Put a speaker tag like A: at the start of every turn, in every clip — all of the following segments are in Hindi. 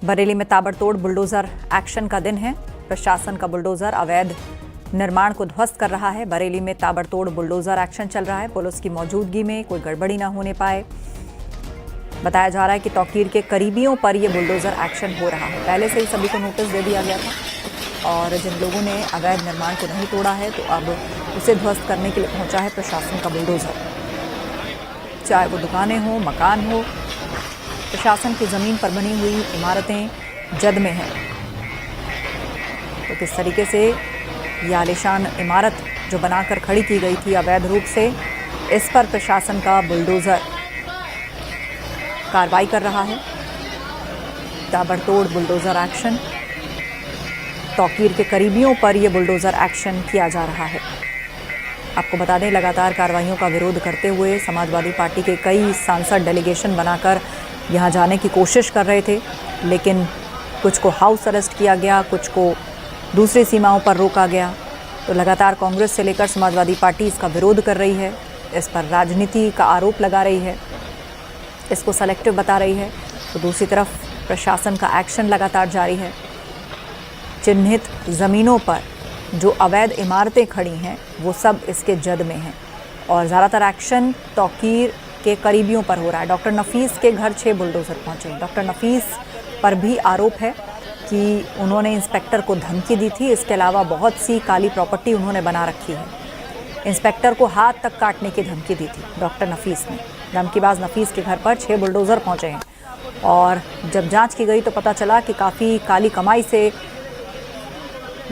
A: बरेली में ताबड़तोड़ बुलडोजर एक्शन का दिन है। प्रशासन का बुलडोजर अवैध निर्माण को ध्वस्त कर रहा है। बरेली में ताबड़तोड़ बुलडोजर एक्शन चल रहा है। पुलिस की मौजूदगी में कोई गड़बड़ी ना होने पाए। बताया जा रहा है कि तौकीर के करीबियों पर यह बुलडोजर एक्शन हो रहा है। पहले से ही सभी को नोटिस दे दिया गया था और जिन लोगों ने अवैध निर्माण को नहीं तोड़ा है तो अब उसे ध्वस्त करने के लिए पहुंचा है प्रशासन का बुलडोजर। चाहे वो दुकानें हो, मकान हो, प्रशासन की जमीन पर बनी हुई इमारतें जद में हैं। तो किस तरीके से ये आलीशान इमारत जो बनाकर खड़ी की गई थी अवैध रूप से, इस पर प्रशासन का बुलडोजर कार्रवाई कर रहा है। ताबड़तोड़ बुलडोजर एक्शन, तौकीर के करीबियों पर यह बुलडोजर एक्शन किया जा रहा है। आपको बता दें, लगातार कार्रवाइयों का विरोध करते हुए समाजवादी पार्टी के कई सांसद डेलीगेशन बनाकर यहां जाने की कोशिश कर रहे थे, लेकिन कुछ को हाउस अरेस्ट किया गया, कुछ को दूसरी सीमाओं पर रोका गया। तो लगातार कांग्रेस से लेकर समाजवादी पार्टी इसका विरोध कर रही है, इस पर राजनीति का आरोप लगा रही है, इसको सेलेक्टिव बता रही है। तो दूसरी तरफ प्रशासन का एक्शन लगातार जारी है। चिन्हित ज़मीनों पर जो अवैध इमारतें खड़ी हैं वो सब इसके जद में हैं और ज़्यादातर एक्शन तौकीर के करीबियों पर हो रहा है। डॉक्टर नफीस के घर 6 बुलडोजर पहुंचे। डॉक्टर नफीस पर भी आरोप है कि उन्होंने इंस्पेक्टर को धमकी दी थी। इसके अलावा बहुत सी काली प्रॉपर्टी उन्होंने बना रखी है। इंस्पेक्टर को हाथ तक काटने की धमकी दी थी डॉक्टर नफीस ने। धमकीबाज नफीस के घर पर 6 बुलडोजर पहुंचे हैं और जब जांच की गई तो पता चला कि काफ़ी काली कमाई से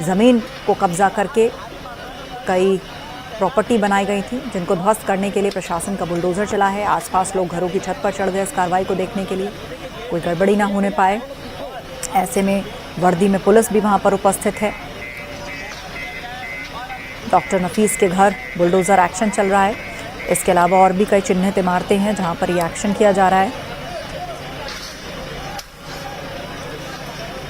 A: ज़मीन को कब्जा करके कई प्रॉपर्टी बनाई गई थी, जिनको ध्वस्त करने के लिए प्रशासन का बुलडोजर चला है। आसपास लोग घरों की छत पर चढ़ गए इस कार्रवाई को देखने के लिए, कोई गड़बड़ी ना होने पाए। ऐसे में वर्दी में पुलिस भी वहां पर उपस्थित है। डॉक्टर नफीस के घर बुलडोजर एक्शन चल रहा है। इसके अलावा और भी कई चिन्हित इमारतें हैं जहां पर ये एक्शन किया जा रहा है।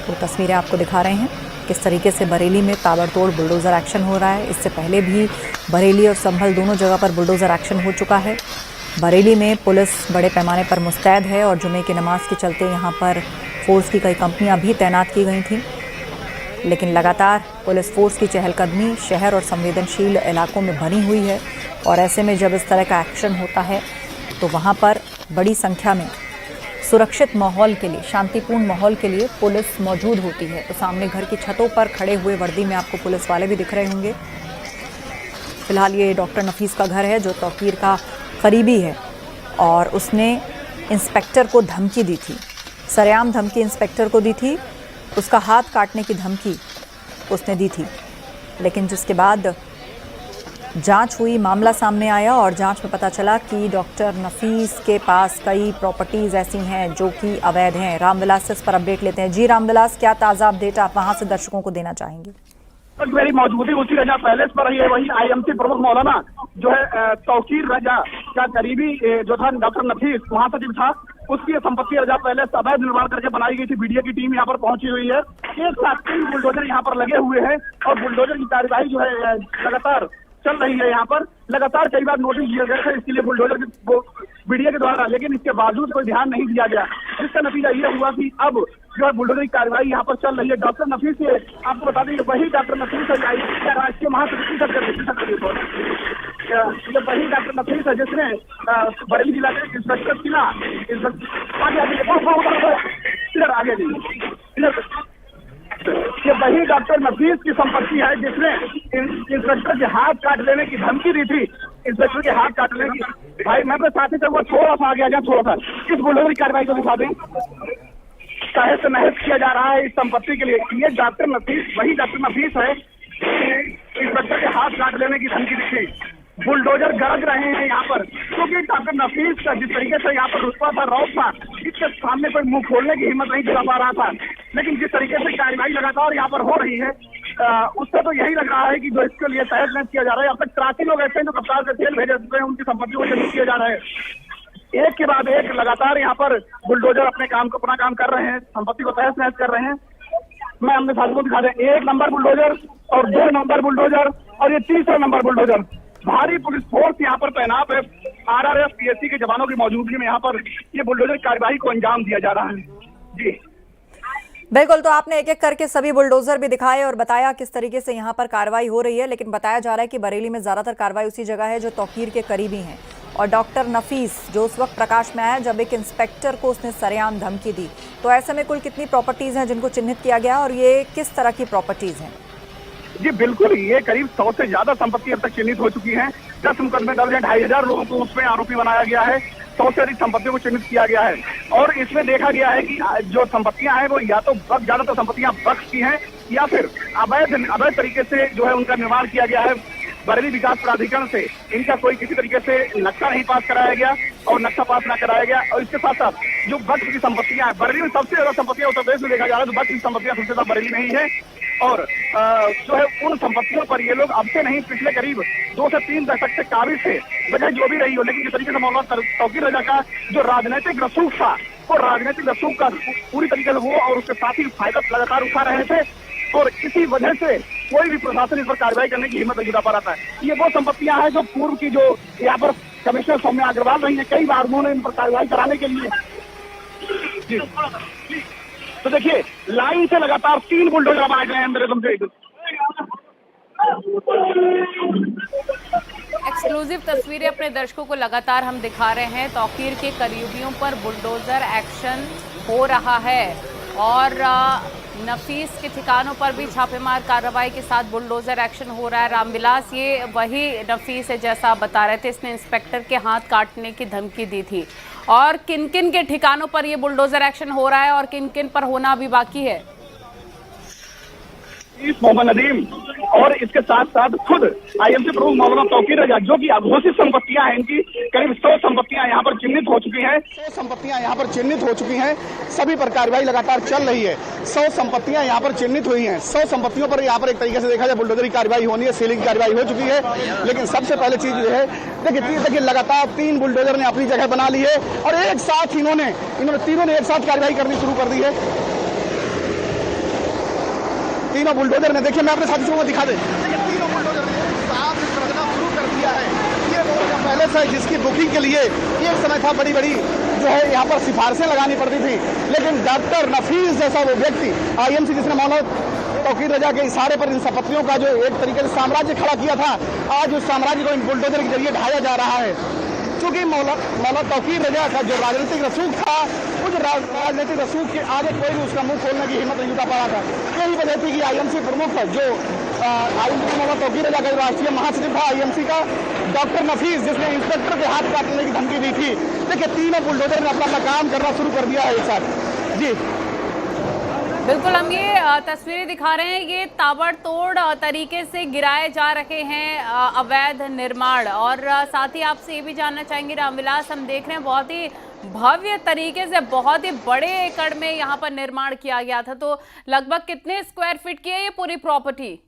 A: तो तस्वीरें आपको दिखा रहे हैं किस तरीके से बरेली में ताबड़तोड़ बुलडोजर एक्शन हो रहा है। इससे पहले भी बरेली और संभल दोनों जगह पर बुलडोजर एक्शन हो चुका है। बरेली में पुलिस बड़े पैमाने पर मुस्तैद है और जुमे की नमाज के चलते यहाँ पर फोर्स की कई कंपनियां भी तैनात की गई थीं, लेकिन लगातार पुलिस फोर्स की चहलकदमी शहर और संवेदनशील इलाकों में बनी हुई है और ऐसे में जब इस तरह का एक्शन होता है तो वहाँ पर बड़ी संख्या में सुरक्षित माहौल के लिए, शांतिपूर्ण माहौल के लिए पुलिस मौजूद होती है। तो सामने घर की छतों पर खड़े हुए वर्दी में आपको पुलिस वाले भी दिख रहे होंगे। फिलहाल ये डॉक्टर नफीस का घर है जो तौकीर का करीबी है और उसने इंस्पेक्टर को धमकी दी थी, सरेआम धमकी इंस्पेक्टर को दी थी। उसका हाथ काटने की धमकी उसने दी थी, लेकिन जिसके बाद जांच हुई, मामला सामने आया और जांच में पता चला कि डॉक्टर नफीस के पास कई प्रॉपर्टीज़ ऐसी हैं जो कि अवैध हैं। रामविलास से इस पर अपडेट लेते हैं। जी रामविलास, क्या ताज़ा अपडेट आप वहां से दर्शकों को देना चाहेंगे?
B: मेरी मौजूदगी उसी रजा पैलेस पर रही है। वही आईएमसी प्रमुख मौलाना जो है तौकीर रजा का करीबी जो था डॉक्टर नफीस महासचिव था, उसकी संपत्ति रजा पैलेस अवैध निर्माण करके बनाई गई थी। मीडिया की टीम यहाँ पर पहुंची हुई है। एक साथ 3 बुलडोजर यहाँ पर लगे हुए हैं और बुलडोजर की कार्यवाही जो है लगातार चल रही है। यहाँ पर लगातार कई बार नोटिस दिए गए थे इसके लिए बुलडोजर मीडिया के द्वारा, लेकिन इसके बावजूद कोई ध्यान नहीं दिया गया, जिसका नतीजा ये हुआ कि अब जो है बुलडोजर की कार्रवाई यहाँ पर चल रही है। डॉक्टर नफीस से आपको बता दें वही डॉक्टर नफीस है राष्ट्रीय महासचिव, वही डॉक्टर नफीस है जिसने बरेली जिला के इंस्पेक्टर किला आगे ये वही डॉक्टर नफीस की संपत्ति है जिसने इंस्पेक्टर के हाथ काट लेने की धमकी दी थी। इंस्पेक्टर के हाथ काट लेने की भाई मैं अपने साथी से वो थोड़ा सा आगे आ जाए, थोड़ा सा इस बुलडोजर की कार्रवाई को दिखा दें। तहस नहस किया जा रहा है इस संपत्ति के लिए। ये डॉक्टर नफीस वही डॉक्टर नफीस है इंस्पेक्टर के हाथ काट लेने की धमकी दी थी। बुलडोजर गरज रहे हैं यहाँ पर, क्योंकि डॉक्टर नफीस का जिस तरीके से यहाँ पर रुतबा था, रौब था, इसके सामने कोई मुंह खोलने की हिम्मत नहीं जुटा पा रहा था। लेकिन जिस तरीके से कार्रवाई लगातार यहाँ पर हो रही है उससे तो यही लग रहा है कि जो इसके लिए तहस नहस किया जा रहा है। अब तक 83 लोग ऐसे हैं जो कप्तान से जेल भेजे चुके हैं, उनकी संपत्ति को जब्त किया जा रहा है। एक के बाद एक लगातार यहाँ पर बुलडोजर अपना काम कर रहे हैं, संपत्ति को तहस नहस कर रहे हैं। मैं अपने साथियों को दिखा दें, 1 नंबर बुलडोजर और 2 नंबर बुलडोजर और ये 3रा नंबर बुलडोजर। भारी पुलिस फोर्स यहाँ पर तैनात है। आरआरएफ पीएससी के जवानों की मौजूदगी में यहाँ पर ये बुलडोजर कार्रवाई को अंजाम दिया जा रहा है। जी
A: बिल्कुल, तो आपने एक एक करके सभी बुलडोजर भी दिखाए और बताया किस तरीके से यहाँ पर कार्रवाई हो रही है, लेकिन बताया जा रहा है कि बरेली में ज्यादातर कार्रवाई उसी जगह है जो तौकीर के करीबी हैं। और डॉक्टर नफीस जो उस वक्त प्रकाश में आया जब एक इंस्पेक्टर को उसने सरेआम धमकी दी। तो ऐसे में कुल कितनी प्रॉपर्टीज हैं जिनको चिन्हित किया गया और ये किस तरह की प्रॉपर्टीज हैं?
B: जी बिल्कुल, ये करीब 100 से ज्यादा संपत्ति अब तक चिन्हित हो चुकी है। 10 मुकदमे दर्ज है, 2500 लोगों को उसमें आरोपी बनाया गया है, 100 से अधिक संपत्तियों को चिन्हित किया गया है। और इसमें देखा गया है कि जो संपत्तियां हैं वो या तो ज्यादातर संपत्तियां वक्फ की हैं या फिर अवैध तरीके से जो है उनका निर्माण किया गया है। बरेली विकास प्राधिकरण से इनका कोई किसी तरीके से नक्शा नहीं पास कराया गया और नक्शा पास न कराया गया। और इसके साथ साथ जो वक्फ की संपत्तियां हैं, बरेली में सबसे ज्यादा संपत्तियां उत्तर प्रदेश में देखा जा रहा है, तो वक्फ की संपत्तियां सबसे ज्यादा बरेली में ही है। और जो है उन संपत्तियों पर ये लोग अब से नहीं पिछले करीब 2 से 3 दशक से काबिज थे, वजह जो भी रही हो, लेकिन जिस तरीके से मौलाना तौकीर रजा का जो राजनीतिक रसूख था, वो राजनीतिक रसूख का पूरी तरीके से वो और उसके साथी फायदा लगातार उठा रहे थे। और इसी वजह से कोई भी प्रशासन इस पर कार्रवाई करने की हिम्मत नहीं जुटा पा रहा था। ये वो संपत्तियां हैं जो पूर्व की जो यहाँ पर कमिश्नर सौम्या अग्रवाल रही है, कई बार उन्होंने इन पर कार्रवाई कराने के लिए जी। तो देखिए लाइन से लगातार 3 बुलडोजर आए गए हैं मेरे तुमसे।
C: एक्सक्लूसिव तस्वीरें अपने दर्शकों को लगातार हम दिखा रहे हैं। तौकीर के करीबियों पर बुलडोजर एक्शन हो रहा है और नफीस के ठिकानों पर भी छापेमार कार्रवाई के साथ बुलडोजर एक्शन हो रहा है। रामविलास, ये वही नफीस है जैसा आप बता रहे थे, इसने इंस्पेक्टर के हाथ काटने की धमकी दी थी। और किन किन के ठिकानों पर ये बुलडोजर एक्शन हो रहा है और किन किन पर होना अभी बाकी है?
B: मोहम्मद नदीम और इसके साथ साथ खुद आईएमसी प्रमुख मौलाना तौकीर रजा, जो कि अघोषित संपत्तियां हैं, इनकी करीब 100 संपत्तियां यहाँ पर चिन्हित हो चुकी हैं। 100 संपत्तियां यहाँ पर चिन्हित हो चुकी हैं, सभी पर कार्रवाई लगातार चल रही है। 100 संपत्तियां यहाँ पर चिन्हित हुई हैं। 100 संपत्तियों पर यहाँ पर एक तरीके से देखा जाए बुलडोजर की कार्रवाई होनी है, सीलिंग की कार्रवाई हो चुकी है। लेकिन सबसे पहले चीज जो है देखिए लगातार 3 बुलडोजर ने अपनी जगह बना ली है और एक साथ इन्होंने तीनों ने एक साथ कार्रवाई करनी शुरू कर दी है। तीनों बुलडोजर ने, देखिए मैं अपने साथियों को दिखा दे, तीनों बुलडोजर ने साथ रखना शुरू कर दिया है। ये वो पहले से जिसकी बुकिंग के लिए एक समय था बड़ी जो है यहाँ पर सिफारिशें लगानी पड़ती थी, लेकिन डॉक्टर नफीस जैसा वो व्यक्ति आईएमसी जिसने मौलाना तौकीर रजा के इशारे पर इन संपत्तियों का जो एक तरीके से साम्राज्य खड़ा किया था, आज उस साम्राज्य को इन बुलडोजर के जरिए ढाया जा रहा है। क्योंकि मौलाना तौकीर रजा का जो राजनीतिक रसूख था, वो जो राजनीतिक रसूख के आगे कोई भी उसका मुंह खोलने की हिम्मत नहीं जुटा पा रहा था। यही वजह थी कि आईएमसी प्रमुख जो आईएमसी मौलाना तौकीर रजा का राष्ट्रीय महासचिव था आईएमसी का, डॉक्टर नफीस, जिसने इंस्पेक्टर के हाथ काटने की धमकी दी थी, देखिए तीनों बुलडोजर ने अपना काम करना शुरू कर दिया है एक साथ। जी
C: बिल्कुल, हम ये तस्वीरें दिखा रहे हैं, ये ताबड़तोड़ तरीके से गिराए जा रहे हैं अवैध निर्माण। और साथ ही आपसे ये भी जानना चाहेंगे रामविलास, हम देख रहे हैं बहुत ही भव्य तरीके से बहुत ही बड़े एकड़ में यहाँ पर निर्माण किया गया था, तो लगभग कितने स्क्वायर फीट की है ये पूरी प्रॉपर्टी?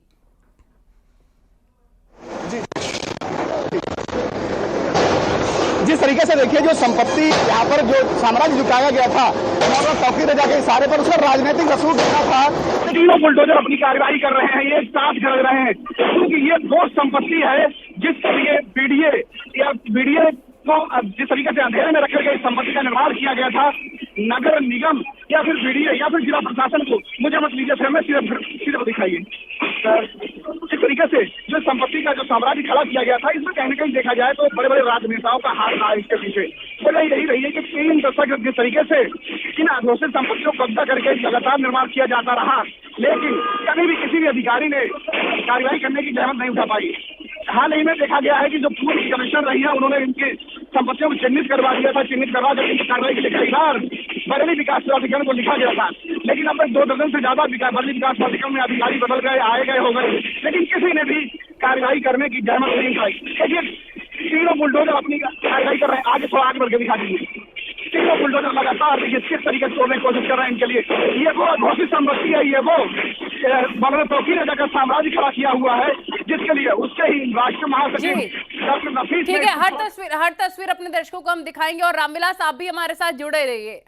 B: जिस तरीके से देखिए जो संपत्ति यहाँ पर जो साम्राज्य जुटाया गया था मौलाना तौकीर रजा के इशारे पर, उसका राजनीतिक रसूख देना था। तीनों बुलडोजर अपनी कार्रवाई कर रहे हैं, ये साथ कर रहे हैं, क्योंकि ये वो संपत्ति है जिसके लिए बीडीए को जिस तरीके से अंधेरे में रखकर के इस संपत्ति का निर्माण किया गया था, नगर निगम या फिर बीडीए या फिर जिला प्रशासन को, मुझे मत लीजिए, फिर मैं सीधे दिखाइए। इस तरीके से जो संपत्ति का जो साम्राज्य खड़ा किया गया था, इसमें कहीं न कहीं देखा जाए तो बड़े बड़े राजनेताओं का हाथ रहा इसके पीछे। वजह यही रही है कि 3 दशक जिस तरीके से इन अघोषित संपत्तियों को कब्जा करके लगातार निर्माण किया जाता रहा, लेकिन कभी भी किसी भी अधिकारी ने कार्रवाई करने की जहमत नहीं उठा पाई। हाल ही में देखा गया है कि जो पूर्व कमिश्नर रही है, उन्होंने इनकी संपत्तियों को चिन्हित करवा दिया था, चिन्हित करवा कर इनकी कार्रवाई के लिए कई बार बरेली विकास प्राधिकरण को लिखा गया था, लेकिन अब तक 2 दर्जन से ज्यादा बरेली विकास प्राधिकरण में अधिकारी बदल गए, आए गए हो गए, लेकिन किसी ने भी कार्रवाई करने की जहमत नहीं उठाई। देखिए तीनों बुलडोजर अपनी कार्रवाई कर रहे हैं, आगे थोड़ा आगे बढ़ के दिखा दीजिए। तीनों बुलडोजर लगातार किस तरीके से तोड़ने की कोशिश कर रहे हैं इनके लिए। ये वो घोषित संपत्ति है, ये वो मौलाना तौकीर रजा का साम्राज्य खड़ा किया हुआ है, जिसके लिए उसके ही राष्ट्रीय महासचिव डॉक्टर नफीस।
C: ठीक है, हर तस्वीर अपने दर्शकों को हम दिखाएंगे और रामविलास आप भी हमारे साथ जुड़े रहिए।